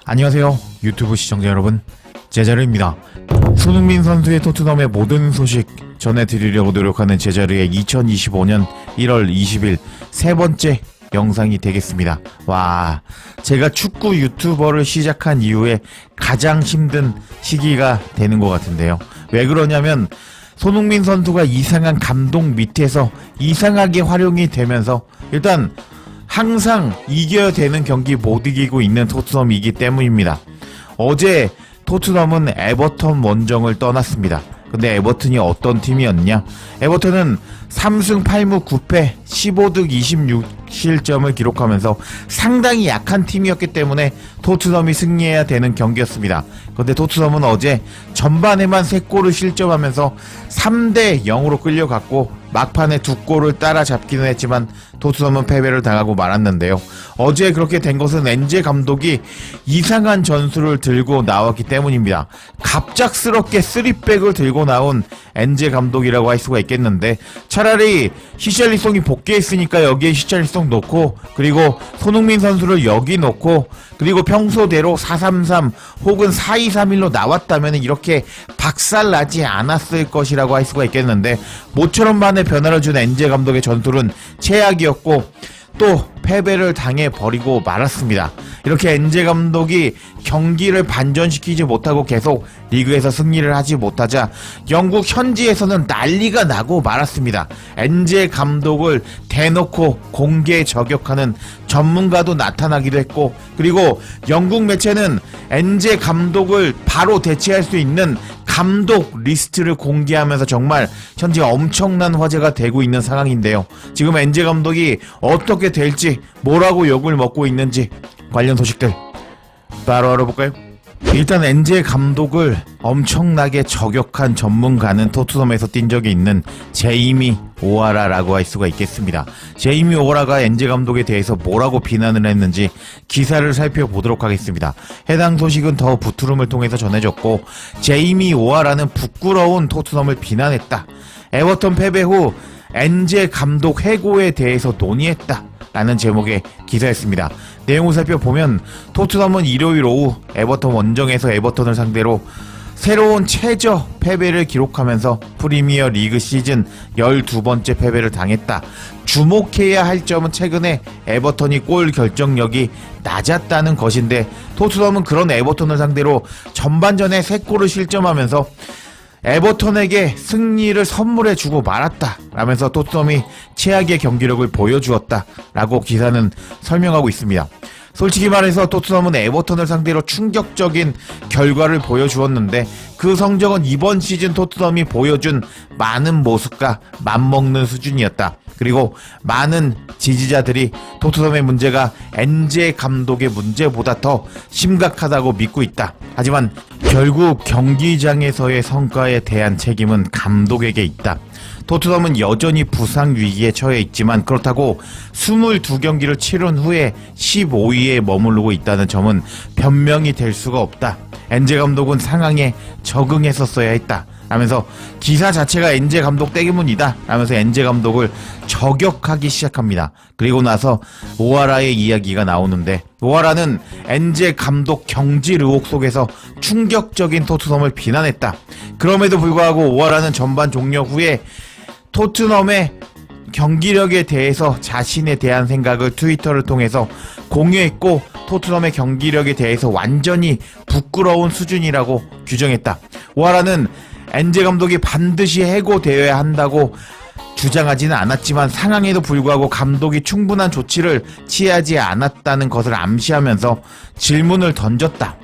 안녕하세요 유튜브 시청자 여러분, 제자르입니다. 손흥민 선수의 토트넘의 모든 소식 전해드리려고 노력하는 제자르의 2025년 1월 20일 세 번째 영상이 되겠습니다. 와, 제가 축구 유튜버를 시작한 이후에 가장 힘든 시기가 되는 것 같은데요. 왜 그러냐면 손흥민 선수가 이상한 감독 밑에서 이상하게 활용이 되면서 일단 항상 이겨야 되는 경기 못 이기고 있는 토트넘이기 때문입니다. 어제 토트넘은 에버턴 원정을 떠났습니다. 근데 에버턴이 어떤 팀이었냐? 에버턴은 3승 8무 9패 15득 26실점을 기록하면서 상당히 약한 팀이었기 때문에 토트넘이 승리해야 되는 경기였습니다. 근데 토트넘은 어제 전반에만 3골을 실점하면서 3대 0으로 끌려갔고 막판에 2골을 따라잡기는 했지만 토트넘은 패배를 당하고 말았는데요. 어제 그렇게 된 것은 엔제 감독이 이상한 전술을 들고 나왔기 때문입니다. 갑작스럽게 3백을 들고 나온 엔제 감독이라고 할 수가 있겠는데, 차라리 히샬리송이 복귀했으니까 여기에 히샬리송 놓고, 그리고 손흥민 선수를 여기 놓고, 그리고 평소대로 4-3-3 혹은 4-2-3-1로 나왔다면 이렇게 박살나지 않았을 것이라고 할 수가 있겠는데, 모처럼 만에 변화를 준 엔제 감독의 전술은 최악이었고 또 패배를 당해버리고 말았습니다. 이렇게 엔제 감독이 경기를 반전시키지 못하고 계속 리그에서 승리를 하지 못하자 영국 현지에서는 난리가 나고 말았습니다. 엔제 감독을 대놓고 공개 저격하는 전문가도 나타나기도 했고, 그리고 영국 매체는 엔제 감독을 바로 대체할 수 있는 감독 리스트를 공개하면서 정말 현재 엄청난 화제가 되고 있는 상황인데요. 지금 엔제 감독이 어떻게 될지, 뭐라고 욕을 먹고 있는지 관련 소식들 바로 알아볼까요? 일단 엔제 감독을 엄청나게 저격한 전문가는 토트넘에서 뛴 적이 있는 제이미 오하라라고 할 수가 있겠습니다. 제이미 오하라가 엔제 감독에 대해서 뭐라고 비난을 했는지 기사를 살펴보도록 하겠습니다. 해당 소식은 더 부트룸을 통해서 전해졌고, 제이미 오하라는 부끄러운 토트넘을 비난했다. 에버턴 패배 후 엔제 감독 해고에 대해서 논의했다 라는 제목의 기사였습니다. 내용을 살펴보면 토트넘은 일요일 오후 에버턴 원정에서 에버턴을 상대로 새로운 최저 패배를 기록하면서 프리미어 리그 시즌 12번째 패배를 당했다. 주목해야 할 점은 최근에 에버턴이 골 결정력이 낮았다는 것인데, 토트넘은 그런 에버턴을 상대로 전반전에 3골을 실점하면서 에버턴에게 승리를 선물해주고 말았다 라면서 토트넘이 최악의 경기력을 보여주었다 라고 기사는 설명하고 있습니다. 솔직히 말해서 토트넘은 에버턴을 상대로 충격적인 결과를 보여주었는데, 그 성적은 이번 시즌 토트넘이 보여준 많은 모습과 맞먹는 수준이었다. 그리고 많은 지지자들이 토트넘의 문제가 엔제 감독의 문제보다 더 심각하다고 믿고 있다. 하지만 결국 경기장에서의 성과에 대한 책임은 감독에게 있다. 토트넘은 여전히 부상 위기에 처해 있지만 그렇다고 22경기를 치른 후에 15위에 머무르고 있다는 점은 변명이 될 수가 없다. 엔제 감독은 상황에 적응했었어야 했다 라면서 기사 자체가 엔제 감독 때문이다 라면서 엔제 감독을 저격하기 시작합니다. 그리고 나서 오하라의 이야기가 나오는데, 오하라는 엔제 감독 경질 의혹 속에서 충격적인 토트넘을 비난했다. 그럼에도 불구하고 오하라는 전반 종료 후에 토트넘의 경기력에 대해서 자신에 대한 생각을 트위터를 통해서 공유했고, 토트넘의 경기력에 대해서 완전히 부끄러운 수준이라고 규정했다. 오하라는 엔제 감독이 반드시 해고되어야 한다고 주장하지는 않았지만 상황에도 불구하고 감독이 충분한 조치를 취하지 않았다는 것을 암시하면서 질문을 던졌다.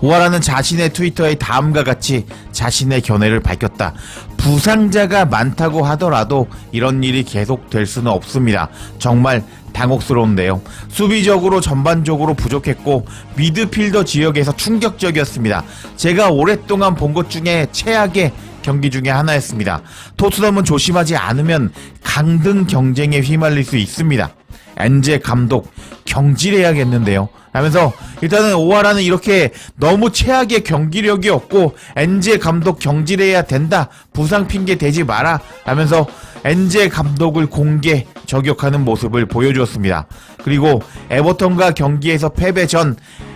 오하라는 자신의 트위터에 다음과 같이 자신의 견해를 밝혔다. 부상자가 많다고 하더라도 이런 일이 계속될 수는 없습니다. 정말 당혹스러운데요. 수비적으로 전반적으로 부족했고 미드필더 지역에서 충격적이었습니다. 제가 오랫동안 본 것 중에 최악의 경기 중에 하나였습니다. 토트넘은 조심하지 않으면 강등 경쟁에 휘말릴 수 있습니다. 엔제 감독 경질해야겠는데요 라면서, 일단은 오하라는 이렇게 너무 최악의 경기력이 없고 엔제 감독 경질해야 된다, 부상 핑계 대지 마라 라면서 엔제 감독을 공개 저격하는 모습을 보여주었습니다. 그리고 에버턴과 경기에서 패배 전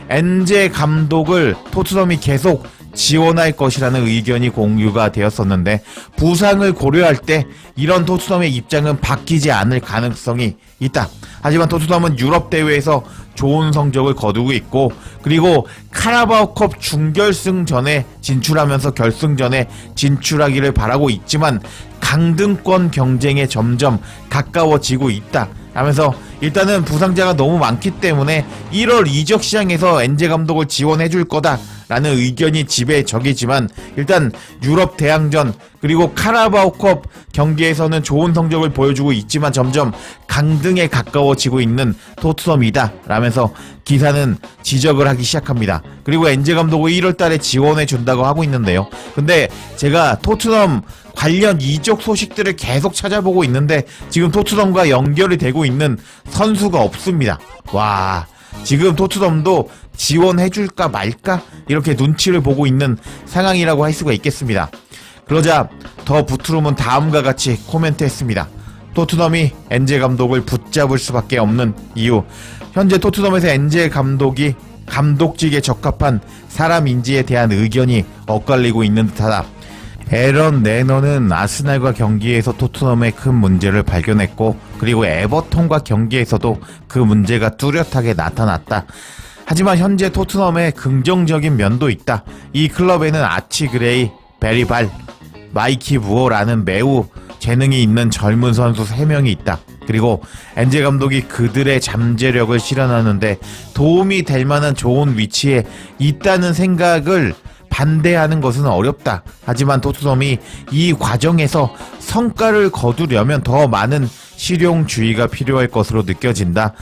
엔제 감독을 토트넘이 계속 지원할 것이라는 의견이 공유가 되었었는데 부상을 고려할 때 이런 토트넘의 입장은 바뀌지 않을 가능성이 있다. 하지만 토트넘은 유럽 대회에서 좋은 성적을 거두고 있고 그리고 카라바오컵 준결승 전에 진출하면서 결승전에 진출하기를 바라고 있지만 강등권 경쟁에 점점 가까워지고 있다 하면서 일단은 부상자가 너무 많기 때문에 1월 이적 시장에서 엔제 감독을 지원해 줄 거다 라는 의견이 지배적이지만 일단 유럽 대항전 그리고 카라바오컵 경기에서는 좋은 성적을 보여주고 있지만 점점 강등에 가까워지고 있는 토트넘이다 라면서 기사는 지적을 하기 시작합니다. 그리고 엔제 감독을 1월달에 지원해 준다고 하고 있는데요. 근데 제가 토트넘 관련 이적 소식들을 계속 찾아보고 있는데 지금 토트넘과 연결이 되고 있는 선수가 없습니다. 와, 지금 토트넘도 지원해줄까 말까 이렇게 눈치를 보고 있는 상황이라고 할 수가 있겠습니다. 그러자 더 부트룸은 다음과 같이 코멘트했습니다. 토트넘이 엔제 감독을 붙잡을 수밖에 없는 이유, 현재 토트넘에서 엔제 감독이 감독직에 적합한 사람인지에 대한 의견이 엇갈리고 있는 듯하다. 에런 레너는 아스날과 경기에서 토트넘의 큰 문제를 발견했고 그리고 에버턴과 경기에서도 그 문제가 뚜렷하게 나타났다. 하지만 현재 토트넘에 긍정적인 면도 있다. 이 클럽에는 아치 그레이, 베리 발, 마이키 무어라는 매우 재능이 있는 젊은 선수 3명이 있다. 그리고 엔제 감독이 그들의 잠재력을 실현하는데 도움이 될 만한 좋은 위치에 있다는 생각을 반대하는 것은 어렵다. 하지만 토트넘이 이 과정에서 성과를 거두려면 더 많은 실용주의가 필요할 것으로 느껴진다.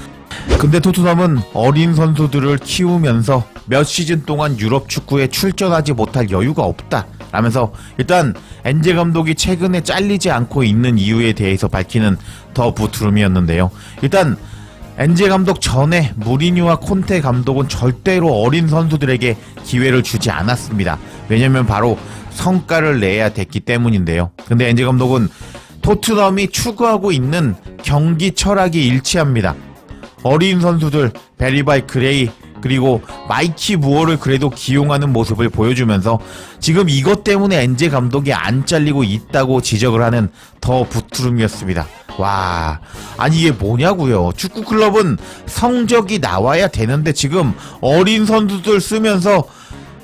근데 토트넘은 어린 선수들을 키우면서 몇 시즌 동안 유럽 축구에 출전하지 못할 여유가 없다 라면서 일단 엔제 감독이 최근에 잘리지 않고 있는 이유에 대해서 밝히는 더 부트룸이었는데요. 일단 엔제 감독 전에 무리뉴와 콘테 감독은 절대로 어린 선수들에게 기회를 주지 않았습니다. 왜냐면 바로 성과를 내야 됐기 때문인데요. 근데 엔제 감독은 토트넘이 추구하고 있는 경기 철학이 일치합니다. 어린 선수들 베리바이 그레이 그리고 마이키 무어를 그래도 기용하는 모습을 보여주면서 지금 이것 때문에 엔제 감독이 안 잘리고 있다고 지적을 하는 더 부트룸이었습니다. 와, 아니 이게 뭐냐고요. 축구클럽은 성적이 나와야 되는데 지금 어린 선수들 쓰면서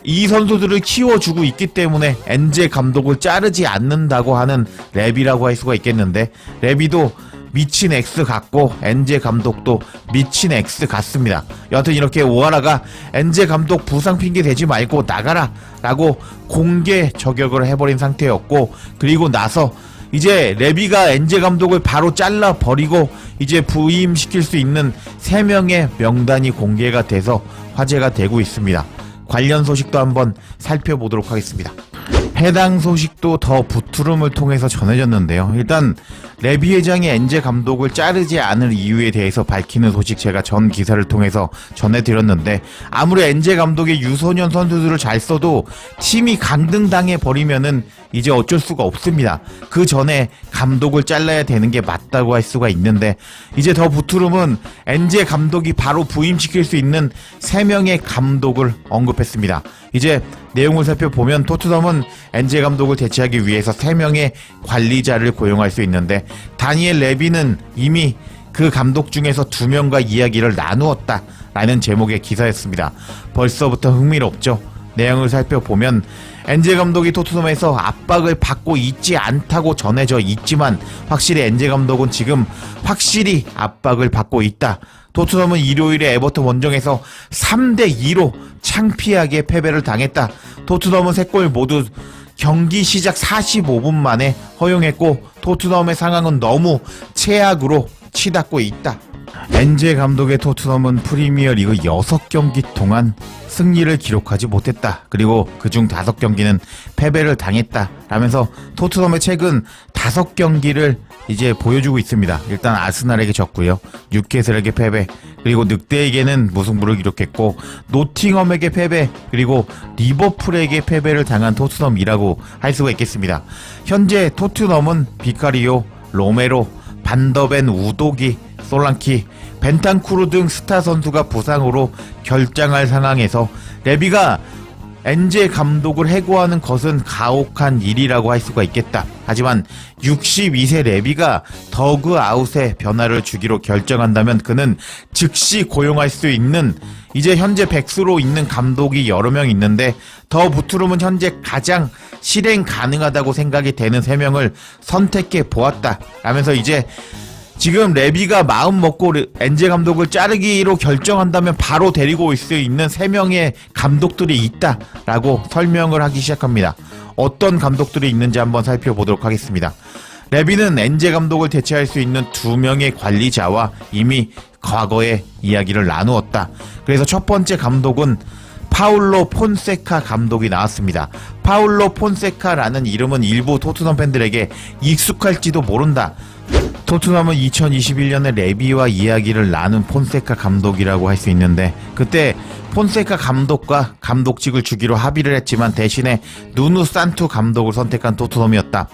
이 선수들을 키워주고 있기 때문에 엔제 감독을 자르지 않는다고 하는 랩이라고 할 수가 있겠는데 랩이도 미친 X 같고 엔제 감독도 미친 X 같습니다. 여하튼 이렇게 오하라가 엔제 감독 부상 핑계 대지 말고 나가라 라고 공개 저격을 해버린 상태였고 그리고 나서 이제 레비가 엔제 감독을 바로 잘라버리고 이제 부임시킬 수 있는 3명의 명단이 공개가 돼서 화제가 되고 있습니다. 관련 소식도 한번 살펴보도록 하겠습니다. 해당 소식도 더 부트룸을 통해서 전해졌는데요. 일단 레비 회장이 엔제 감독을 자르지 않을 이유에 대해서 밝히는 소식 제가 전 기사를 통해서 전해드렸는데 아무리 엔제 감독이 유소년 선수들을 잘 써도 팀이 강등당해 버리면은 이제 어쩔 수가 없습니다. 그 전에 감독을 잘라야 되는 게 맞다고 할 수가 있는데 이제 더 부트룸은 엔제 감독이 바로 부임시킬 수 있는 3명의 감독을 언급했습니다. 이제 내용을 살펴보면 토트넘은 엔제 감독을 대체하기 위해서 3명의 관리자를 고용할 수 있는데 다니엘 레비는 이미 그 감독 중에서 2명과 이야기를 나누었다 라는 제목의 기사였습니다. 벌써부터 흥미롭죠. 내용을 살펴보면 엔제 감독이 토트넘에서 압박을 받고 있지 않다고 전해져 있지만 확실히 엔제 감독은 지금 확실히 압박을 받고 있다. 토트넘은 일요일에 에버턴 원정에서 3대2로 창피하게 패배를 당했다. 토트넘은 3골 모두 경기 시작 45분 만에 허용했고 토트넘의 상황은 너무 최악으로 치닫고 있다. 엔제 감독의 토트넘은 프리미어리그 6경기 동안 승리를 기록하지 못했다. 그리고 그중 5경기는 패배를 당했다. 라면서 토트넘의 최근 5경기를 이제 보여주고 있습니다. 일단 아스날에게 졌고요. 뉴캐슬에게 패배, 그리고 늑대에게는 무승부를 기록했고 노팅엄에게 패배, 그리고 리버풀에게 패배를 당한 토트넘이라고 할 수가 있겠습니다. 현재 토트넘은 비카리오, 로메로, 반더벤, 우도기, 솔랑키, 벤탄쿠르 등 스타 선수가 부상으로 결장할 상황에서 레비가 엔제 감독을 해고하는 것은 가혹한 일이라고 할 수가 있겠다. 하지만 62세 레비가 더그 아웃에 변화를 주기로 결정한다면 그는 즉시 고용할 수 있는, 이제 현재 백수로 있는 감독이 여러 명 있는데 더 부트룸은 현재 가장 실행 가능하다고 생각이 되는 3명을 선택해 보았다 라면서 이제 지금 레비가 마음 먹고 엔제 감독을 자르기로 결정한다면 바로 데리고 올 수 있는 3명의 감독들이 있다라고 설명을 하기 시작합니다. 어떤 감독들이 있는지 한번 살펴보도록 하겠습니다. 레비는 엔제 감독을 대체할 수 있는 2명의 관리자와 이미 과거의 이야기를 나누었다. 그래서 첫 번째 감독은 파울로 폰세카 감독이 나왔습니다. 파울로 폰세카라는 이름은 일부 토트넘 팬들에게 익숙할지도 모른다. 토트넘은 2021년에 레비와 이야기를 나눈 폰세카 감독이라고 할 수 있는데, 그때 폰세카 감독과 감독직을 주기로 합의를 했지만 대신에 누누 산투 감독을 선택한 토트넘이었다.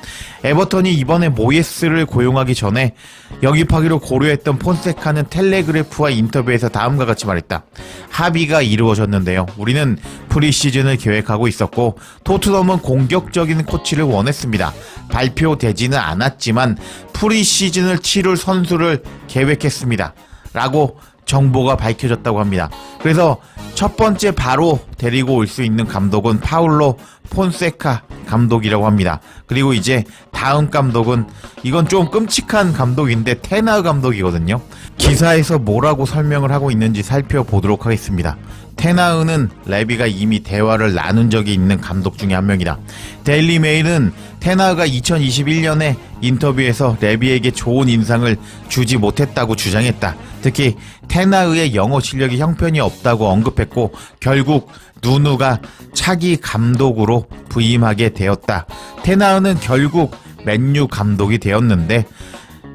에버턴이 이번에 모예스를 고용하기 전에 영입하기로 고려했던 폰세카는 텔레그래프와 인터뷰에서 다음과 같이 말했다. 합의가 이루어졌는데요. 우리는 프리시즌을 계획하고 있었고 토트넘은 공격적인 코치를 원했습니다. 발표되지는 않았지만 프리시즌을 치룰 선수를 계획했습니다. 라고 정보가 밝혀졌다고 합니다. 그래서 첫 번째 바로 데리고 올 수 있는 감독은 파울로 폰세카 감독이라고 합니다. 그리고 이제 다음 감독은, 이건 좀 끔찍한 감독인데 테나흐 감독이거든요. 기사에서 뭐라고 설명을 하고 있는지 살펴보도록 하겠습니다. 테나흐는 레비가 이미 대화를 나눈 적이 있는 감독 중에 한 명이다. 데일리 메일은 테나흐가 2021년에 인터뷰에서 레비에게 좋은 인상을 주지 못했다고 주장했다. 특히 테나흐의 영어 실력이 형편이 없다고 언급했고 결국 누누가 차기 감독으로 부임하게 되었다. 테나흐는 결국 맨유 감독이 되었는데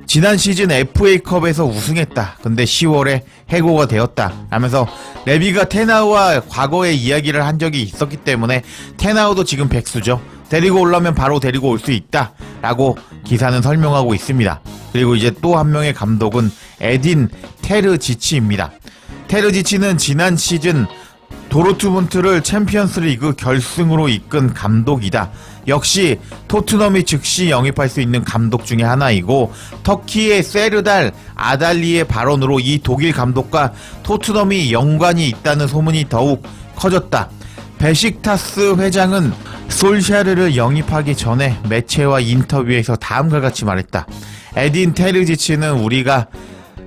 지난 시즌 FA컵에서 우승했다. 근데 10월에 해고가 되었다. 하면서 레비가 테나흐와 과거의 이야기를 한 적이 있었기 때문에 테나흐도 지금 백수죠. 데리고 오려면 바로 데리고 올 수 있다 라고 기사는 설명하고 있습니다. 그리고 이제 또 한 명의 감독은 에딘 테르지치입니다. 테르지치는 지난 시즌 도르트문트를 챔피언스리그 결승으로 이끈 감독이다. 역시 토트넘이 즉시 영입할 수 있는 감독 중에 하나이고 터키의 세르달 아달리의 발언으로 이 독일 감독과 토트넘이 연관이 있다는 소문이 더욱 커졌다. 베식타스 회장은 솔샤르를 영입하기 전에 매체와 인터뷰에서 다음과 같이 말했다. 에딘 테르지치는 우리가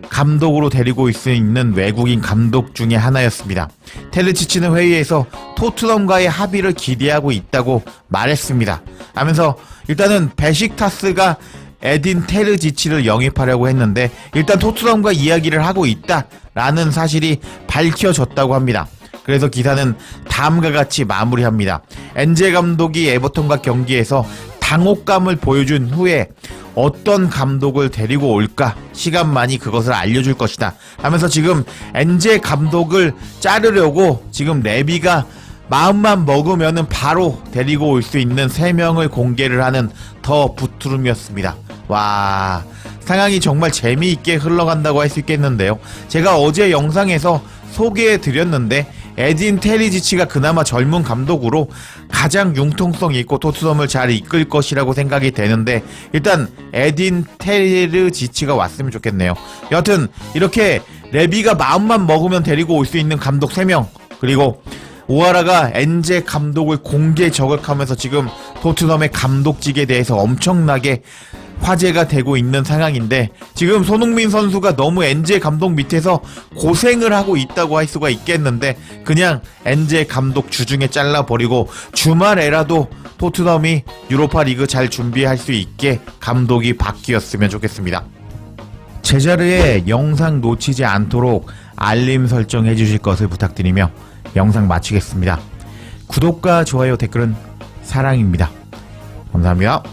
감독으로 데리고 올 수 있는 외국인 감독 중에 하나였습니다. 테르지치는 회의에서 토트넘과의 합의를 기대하고 있다고 말했습니다. 하면서 일단은 베식타스가 에딘 테르지치를 영입하려고 했는데 일단 토트넘과 이야기를 하고 있다라는 사실이 밝혀졌다고 합니다. 그래서 기사는 다음과 같이 마무리합니다. 엔제 감독이 에버턴과 경기에서 당혹감을 보여준 후에 어떤 감독을 데리고 올까? 시간만이 그것을 알려줄 것이다. 하면서 지금 엔제 감독을 자르려고 지금 레비가 마음만 먹으면은 바로 데리고 올 수 있는 3명을 공개를 하는 더 부트룸이었습니다. 와, 상황이 정말 재미있게 흘러간다고 할 수 있겠는데요. 제가 어제 영상에서 소개해드렸는데 에딘 테르지치가 그나마 젊은 감독으로 가장 융통성 있고 토트넘을 잘 이끌 것이라고 생각이 되는데 일단 에딘 테르지치가 왔으면 좋겠네요. 여하튼 이렇게 레비가 마음만 먹으면 데리고 올 수 있는 감독 3명, 그리고 오하라가 엔제 감독을 공개 저격하면서 지금 토트넘의 감독직에 대해서 엄청나게 화제가 되고 있는 상황인데 지금 손흥민 선수가 너무 엔제 감독 밑에서 고생을 하고 있다고 할 수가 있겠는데 그냥 엔제 감독 주중에 잘라버리고 주말에라도 토트넘이 유로파 리그 잘 준비할 수 있게 감독이 바뀌었으면 좋겠습니다. 제자리에 영상 놓치지 않도록 알림 설정해 주실 것을 부탁드리며 영상 마치겠습니다. 구독과 좋아요, 댓글은 사랑입니다. 감사합니다.